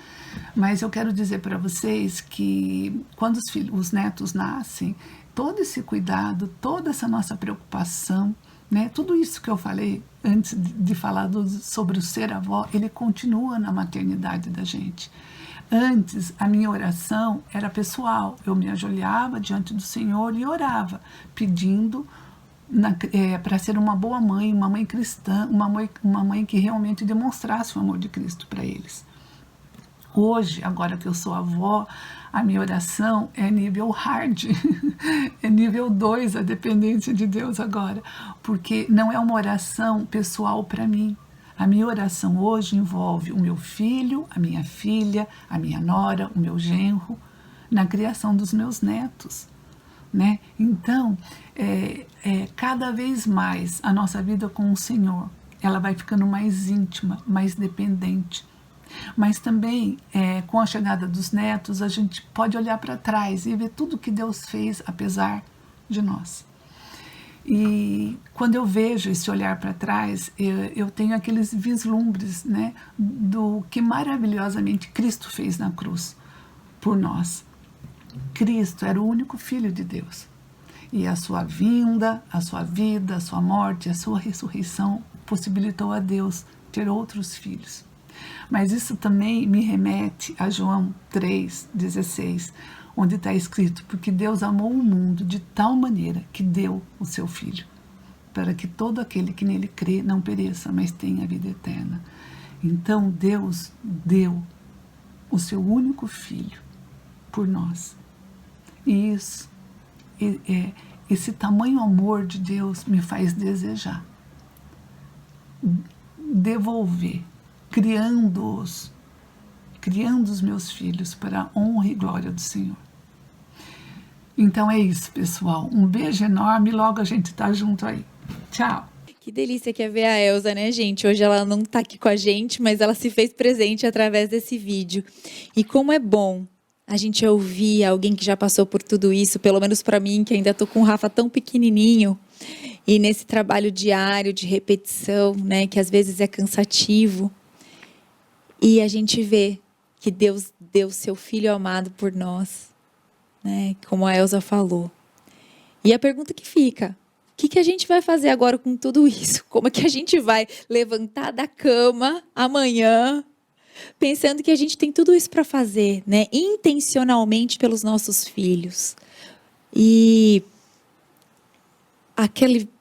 S6: Mas eu quero dizer para vocês que quando os netos nascem, todo esse cuidado, toda essa nossa preocupação, né, tudo isso que eu falei antes de falar sobre o ser avó, ele continua na maternidade da gente. Antes, a minha oração era pessoal. Eu me ajoelhava diante do Senhor e orava, pedindo para ser uma boa mãe, uma mãe cristã, uma mãe que realmente demonstrasse o amor de Cristo para eles. Hoje, agora que eu sou avó, a minha oração é nível hard, é nível 2, a dependência de Deus agora, porque não é uma oração pessoal para mim. A minha oração hoje envolve o meu filho, a minha filha, a minha nora, o meu genro, na criação dos meus netos, né? Então, cada vez mais a nossa vida com o Senhor, ela vai ficando mais íntima, mais dependente. Mas também, com a chegada dos netos, a gente pode olhar para trás e ver tudo que Deus fez, apesar de nós. E quando eu vejo esse olhar para trás, eu tenho aqueles vislumbres, né, do que maravilhosamente Cristo fez na cruz por nós. Cristo era o único Filho de Deus. E a sua vinda, a sua vida, a sua morte, a sua ressurreição possibilitou a Deus ter outros filhos. Mas isso também me remete a João 3,16, onde está escrito: porque Deus amou o mundo de tal maneira que deu o seu Filho, para que todo aquele que nele crê não pereça, mas tenha a vida eterna. Então Deus deu o seu único Filho por nós. E isso, esse tamanho amor de Deus me faz desejar devolver, criando os meus filhos para a honra e glória do Senhor. Então é isso, pessoal. Um beijo enorme e logo a gente tá junto aí. Tchau.
S1: Que delícia que é ver a Elza, né, gente? Hoje ela não tá aqui com a gente, mas ela se fez presente através desse vídeo. E como é bom a gente ouvir alguém que já passou por tudo isso, pelo menos para mim, que ainda tô com o Rafa tão pequenininho, e nesse trabalho diário de repetição, né, que às vezes é cansativo. E a gente vê que Deus deu seu Filho amado por nós, né, como a Elza falou. E a pergunta que fica: o que a gente vai fazer agora com tudo isso? Como é que a gente vai levantar da cama amanhã, pensando que a gente tem tudo isso para fazer, né, intencionalmente pelos nossos filhos? E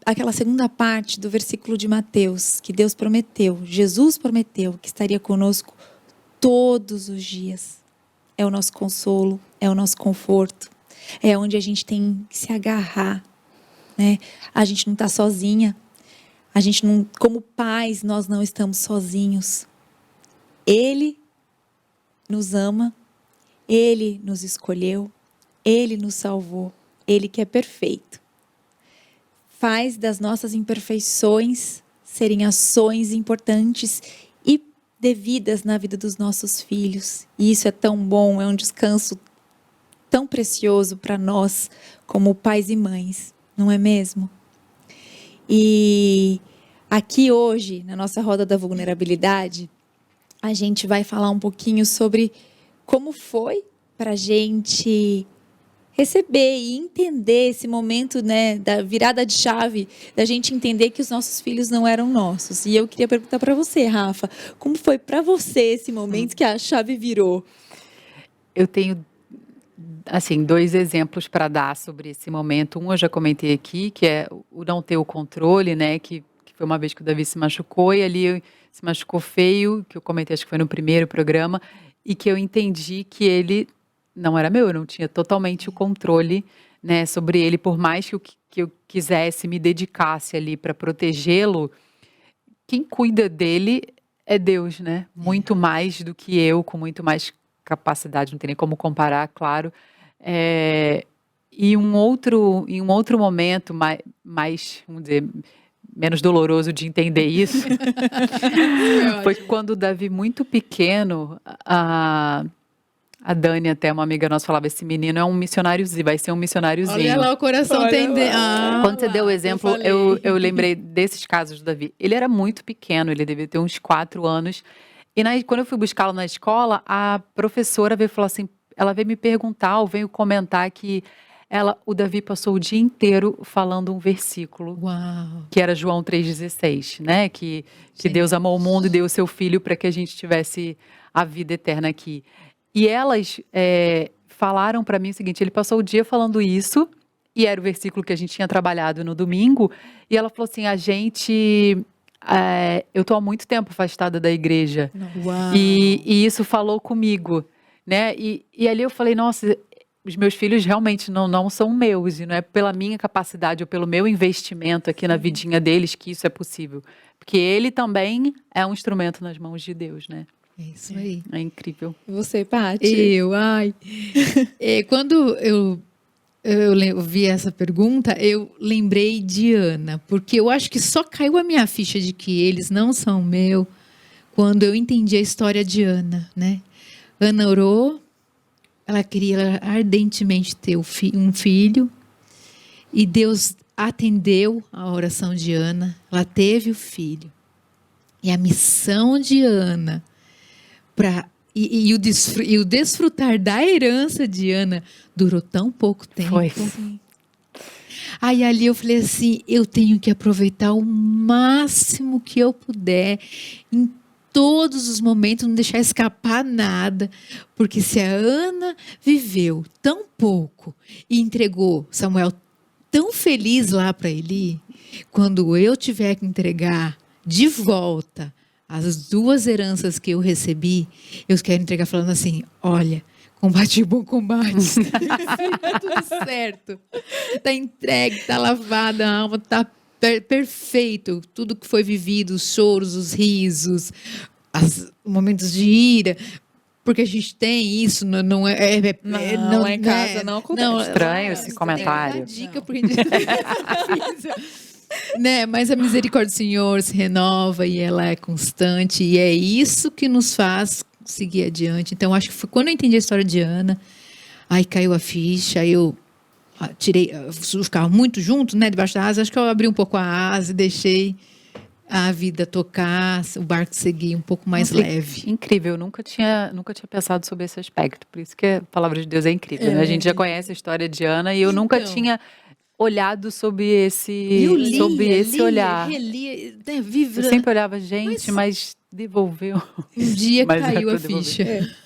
S1: aquela segunda parte do versículo de Mateus, que Deus prometeu, Jesus prometeu que estaria conosco todos os dias. É o nosso consolo, é o nosso conforto, é onde a gente tem que se agarrar, né? A gente não está sozinha, a gente não, como pais, nós não estamos sozinhos. Ele nos ama, Ele nos escolheu, Ele nos salvou, Ele que é perfeito. Faz das nossas imperfeições serem ações importantes e devidas na vida dos nossos filhos. E isso é tão bom, é um descanso tão precioso para nós, como pais e mães, não é mesmo? E aqui hoje, na nossa roda da vulnerabilidade, a gente vai falar um pouquinho sobre como foi para a gente receber e entender esse momento, né, da virada de chave, da gente entender que os nossos filhos não eram nossos. E eu queria perguntar para você, Rafa, como foi para você esse momento que a chave virou?
S4: Eu tenho, assim, 2 exemplos para dar sobre esse momento. Um eu já comentei aqui, que é o não ter o controle, né, que foi uma vez que o Davi se machucou e ali se machucou feio, que eu comentei, acho que foi no primeiro programa, e que eu entendi que ele não era meu, eu não tinha totalmente o controle, né, sobre ele, por mais que eu quisesse, me dedicasse ali para protegê-lo, quem cuida dele é Deus, né, muito mais do que eu, com muito mais capacidade, não tem nem como comparar, claro. E em um outro momento mais, vamos dizer, menos doloroso de entender isso, foi quando o Davi, muito pequeno, a Dani, até uma amiga nossa, falava: esse menino é um missionáriozinho, vai ser um missionáriozinho.
S5: Olha lá, o coração tem...
S4: Quando você deu o exemplo, eu lembrei desses casos do Davi. Ele era muito pequeno, ele devia ter uns 4 anos. E quando eu fui buscá-lo na escola, a professora veio falar assim, ela veio me perguntar, ou veio comentar que o Davi passou o dia inteiro falando um versículo,
S5: Uau.
S4: que era João 3,16, né? Que Deus amou o mundo e deu o seu Filho para que a gente tivesse a vida eterna aqui. E elas falaram para mim o seguinte: ele passou o dia falando isso, e era o versículo que a gente tinha trabalhado no domingo, e ela falou assim: a gente eu estou há muito tempo afastada da igreja.
S5: Uau.
S4: E isso falou comigo, né? E ali eu falei, nossa, os meus filhos realmente não são meus, e não é pela minha capacidade ou pelo meu investimento aqui na vidinha deles que isso é possível. Porque ele também é um instrumento nas mãos de Deus, né?
S5: É isso aí.
S4: É incrível.
S1: E você, Paty?
S5: Quando eu vi essa pergunta, eu lembrei de Ana, porque eu acho que só caiu a minha ficha de que eles não são meu quando eu entendi a história de Ana, né? Ana orou, ela queria ardentemente ter um filho, e Deus atendeu a oração de Ana, ela teve o filho. E a missão de Ana e o desfrutar da herança de Ana durou tão pouco tempo.
S4: Foi.
S5: Aí ali eu falei assim, eu tenho que aproveitar o máximo que eu puder, em todos os momentos, não deixar escapar nada, porque se a Ana viveu tão pouco e entregou Samuel tão feliz lá para Eli, quando eu tiver que entregar de volta as 2 heranças que eu recebi, eu quero entregar falando assim, olha, combati o bom combate, tá tudo certo, tá entregue, tá lavada a alma, tá perfeito, tudo que foi vivido, os choros, os risos, os momentos de ira, porque a gente tem isso, não é
S1: Não, lá em casa não acontece.
S4: Estranho esse comentário.
S5: Dica porque a gente né? Mas a misericórdia do Senhor se renova e ela é constante, e é isso que nos faz seguir adiante. Então, acho que foi quando eu entendi a história de Ana, aí caiu a ficha, aí eu ficava muito junto, né, debaixo da asa, acho que eu abri um pouco a asa e deixei a vida tocar, o barco seguir um pouco mais leve.
S4: Incrível, eu nunca tinha pensado sobre esse aspecto, por isso que a palavra de Deus é incrível, né? A gente já conhece a história de Ana e eu nunca tinha olhado sobre esse olhar.
S5: Relia, né,
S4: eu sempre olhava, gente, mas devolveu.
S5: Um dia
S4: Mas
S5: caiu
S4: é
S5: a
S4: pra devolver.
S5: ficha.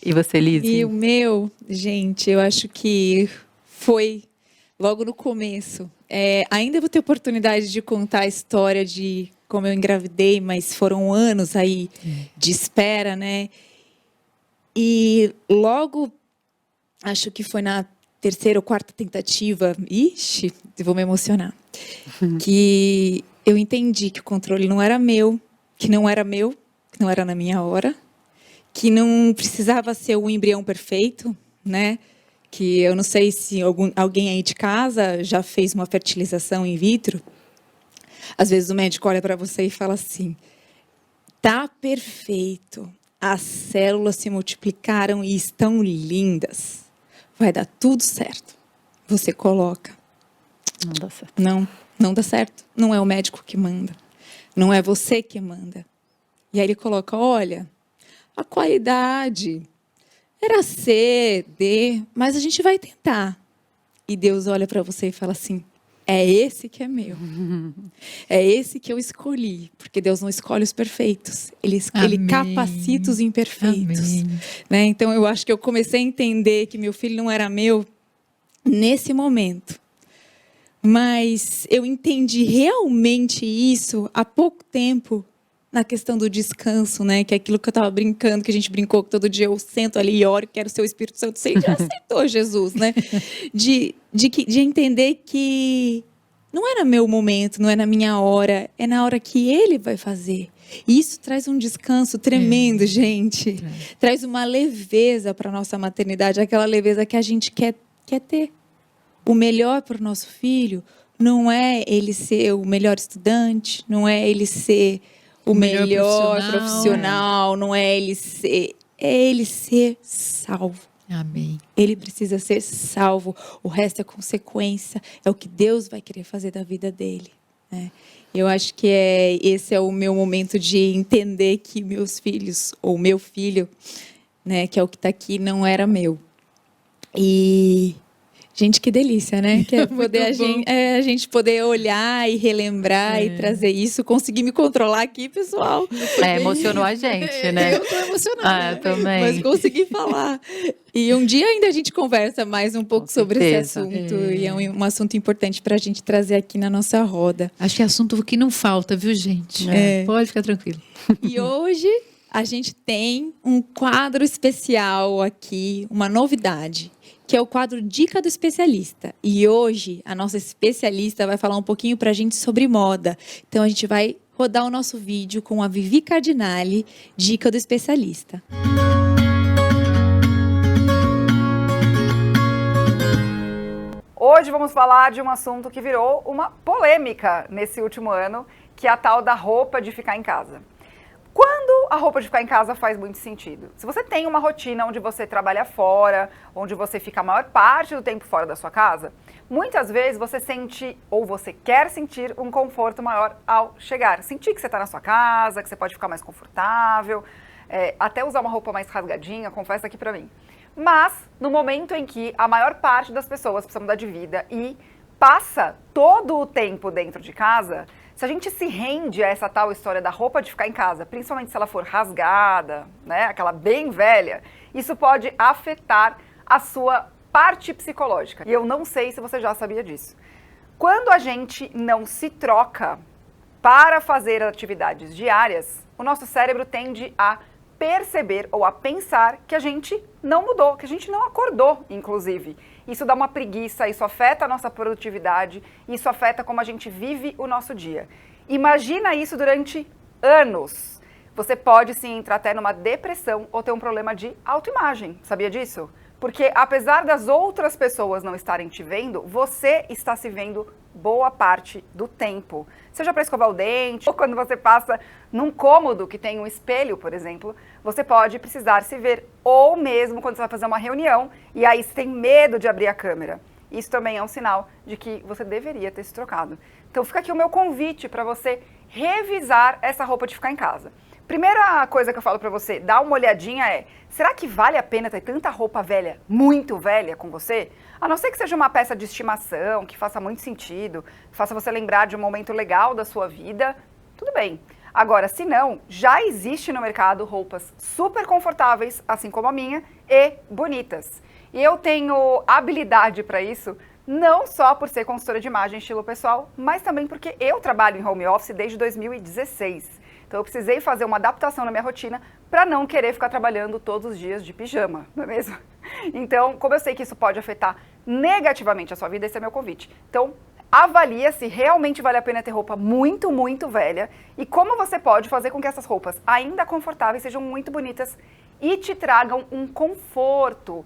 S4: E você, Lizzy?
S1: E o meu, gente, eu acho que foi logo no começo. Ainda vou ter oportunidade de contar a história de como eu engravidei, mas foram anos aí de espera, né? E logo, acho que foi na 3ª ou 4ª tentativa, vou me emocionar, que eu entendi que o controle não era meu, que não era na minha hora, que não precisava ser o embrião perfeito, né? Que eu não sei se alguém aí de casa já fez uma fertilização in vitro. Às vezes o médico olha para você e fala assim, tá perfeito, as células se multiplicaram e estão lindas. Vai dar tudo certo. Você coloca.
S4: Não dá certo.
S1: Não dá certo. Não é o médico que manda. Não é você que manda. E aí ele coloca, olha, a qualidade era C, D, mas a gente vai tentar. E Deus olha para você e fala assim, é esse que é meu. É esse que eu escolhi. Porque Deus não escolhe os perfeitos. Ele capacita os imperfeitos. Né? Então, eu acho que eu comecei a entender que meu filho não era meu nesse momento. Mas eu entendi realmente isso há pouco tempo na questão do descanso, né? Que é aquilo que eu estava brincando, que a gente brincou que todo dia eu sento ali e oro, quero ser o Espírito Santo. Você já aceitou Jesus, né? De entender que não era meu momento, não é na minha hora, é na hora que Ele vai fazer. E isso traz um descanso tremendo, gente. Traz uma leveza para a nossa maternidade, aquela leveza que a gente quer ter. O melhor para o nosso filho não é ele ser o melhor estudante, não é ele ser o melhor profissional, não é ele ser salvo.
S5: Amém.
S1: Ele precisa ser salvo. O resto é consequência. É o que Deus vai querer fazer da vida dele. Né? Eu acho que esse é o meu momento de entender que meus filhos, ou meu filho, né, que é o que está aqui, não era meu. E, Gente, que delícia, né? Que é poder
S5: Muito bom.
S1: a gente poder olhar e relembrar e trazer isso. Consegui me controlar aqui, pessoal.
S4: Emocionou a gente, né?
S5: Eu tô emocionada.
S4: Eu também.
S1: Mas consegui falar. E um dia ainda a gente conversa mais um pouco sobre esse
S4: certeza.
S1: assunto. E é um assunto importante para a gente trazer aqui na nossa roda.
S5: Acho que é assunto que não falta, viu, gente? Pode ficar tranquilo.
S1: E hoje a gente tem um quadro especial aqui, uma novidade, que é o quadro Dica do Especialista. E hoje a nossa especialista vai falar um pouquinho para a gente sobre moda. Então a gente vai rodar o nosso vídeo com a Vivi Cardinale, Dica do Especialista.
S7: Hoje vamos falar de um assunto que virou uma polêmica nesse último ano, que é a tal da roupa de ficar em casa. Quando a roupa de ficar em casa faz muito sentido? Se você tem uma rotina onde você trabalha fora, onde você fica a maior parte do tempo fora da sua casa, muitas vezes você sente ou você quer sentir um conforto maior ao chegar. Sentir que você está na sua casa, que você pode ficar mais confortável, até usar uma roupa mais rasgadinha, confessa aqui pra mim. Mas, no momento em que a maior parte das pessoas precisa mudar de vida e passa todo o tempo dentro de casa, se a gente se rende a essa tal história da roupa de ficar em casa, principalmente se ela for rasgada, né, aquela bem velha, isso pode afetar a sua parte psicológica. E eu não sei se você já sabia disso. Quando a gente não se troca para fazer atividades diárias, o nosso cérebro tende a perceber ou a pensar que a gente não mudou, que a gente não acordou, inclusive. Isso dá uma preguiça, isso afeta a nossa produtividade, isso afeta como a gente vive o nosso dia. Imagina isso durante anos. Você pode sim entrar até numa depressão ou ter um problema de autoimagem, sabia disso? Porque apesar das outras pessoas não estarem te vendo, você está se vendo boa parte do tempo. Seja para escovar o dente, ou quando você passa num cômodo que tem um espelho, por exemplo, você pode precisar se ver, ou mesmo quando você vai fazer uma reunião e aí você tem medo de abrir a câmera. Isso também é um sinal de que você deveria ter se trocado. Então fica aqui o meu convite para você revisar essa roupa de ficar em casa. Primeira coisa que eu falo pra você, dá uma olhadinha será que vale a pena ter tanta roupa velha, muito velha com você? A não ser que seja uma peça de estimação, que faça muito sentido, faça você lembrar de um momento legal da sua vida, tudo bem. Agora, se não, já existe no mercado roupas super confortáveis, assim como a minha, e bonitas. E eu tenho habilidade para isso, não só por ser consultora de imagem estilo pessoal, mas também porque eu trabalho em home office desde 2016. Então eu precisei fazer uma adaptação na minha rotina para não querer ficar trabalhando todos os dias de pijama, não é mesmo? Então, como eu sei que isso pode afetar negativamente a sua vida, esse é meu convite. Então, avalia se realmente vale a pena ter roupa muito, muito velha e como você pode fazer com que essas roupas ainda confortáveis sejam muito bonitas e te tragam um conforto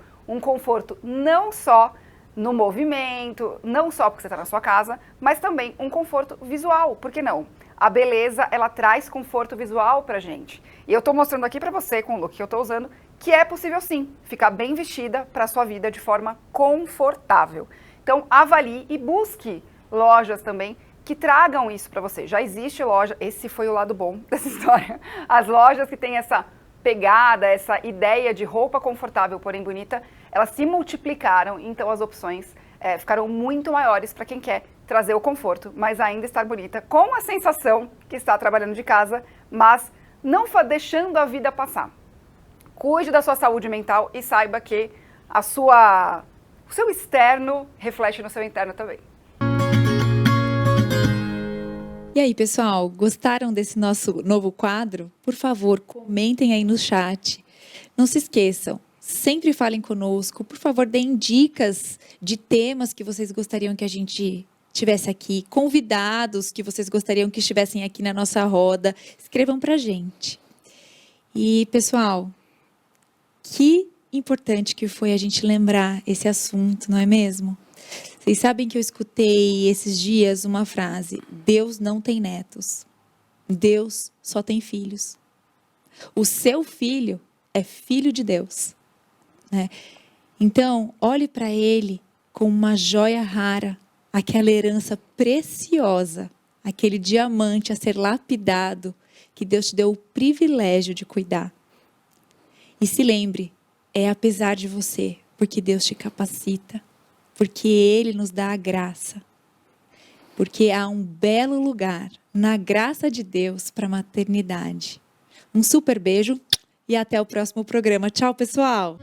S7: não só no movimento, não só porque você está na sua casa, mas também um conforto visual, por que não? A beleza, ela traz conforto visual pra gente. E eu tô mostrando aqui pra você, com o look que eu tô usando, que é possível sim, ficar bem vestida pra sua vida de forma confortável. Então, avalie e busque lojas também que tragam isso pra você. Já existe loja, esse foi o lado bom dessa história. As lojas que têm essa pegada, essa ideia de roupa confortável, porém bonita, elas se multiplicaram, então as opções ficaram muito maiores para quem quer trazer o conforto, mas ainda estar bonita, com a sensação que está trabalhando de casa, mas não deixando a vida passar. Cuide da sua saúde mental e saiba que o seu externo reflete no seu interno também.
S1: E aí, pessoal, gostaram desse nosso novo quadro? Por favor, comentem aí no chat. Não se esqueçam, sempre falem conosco. Por favor, deem dicas de temas que vocês gostariam que a gente tivesse aqui, convidados que vocês gostariam que estivessem aqui na nossa roda. Escrevam pra gente. E, pessoal, que importante que foi a gente lembrar esse assunto, não é mesmo? Vocês sabem que eu escutei esses dias uma frase: Deus não tem netos, Deus só tem filhos. O seu filho é filho de Deus, né? Então, olhe para ele como uma joia rara, aquela herança preciosa, aquele diamante a ser lapidado, que Deus te deu o privilégio de cuidar. E se lembre, é apesar de você, porque Deus te capacita, Porque Ele nos dá a graça. Porque há um belo lugar na graça de Deus para a maternidade. Um super beijo e até o próximo programa. Tchau, pessoal!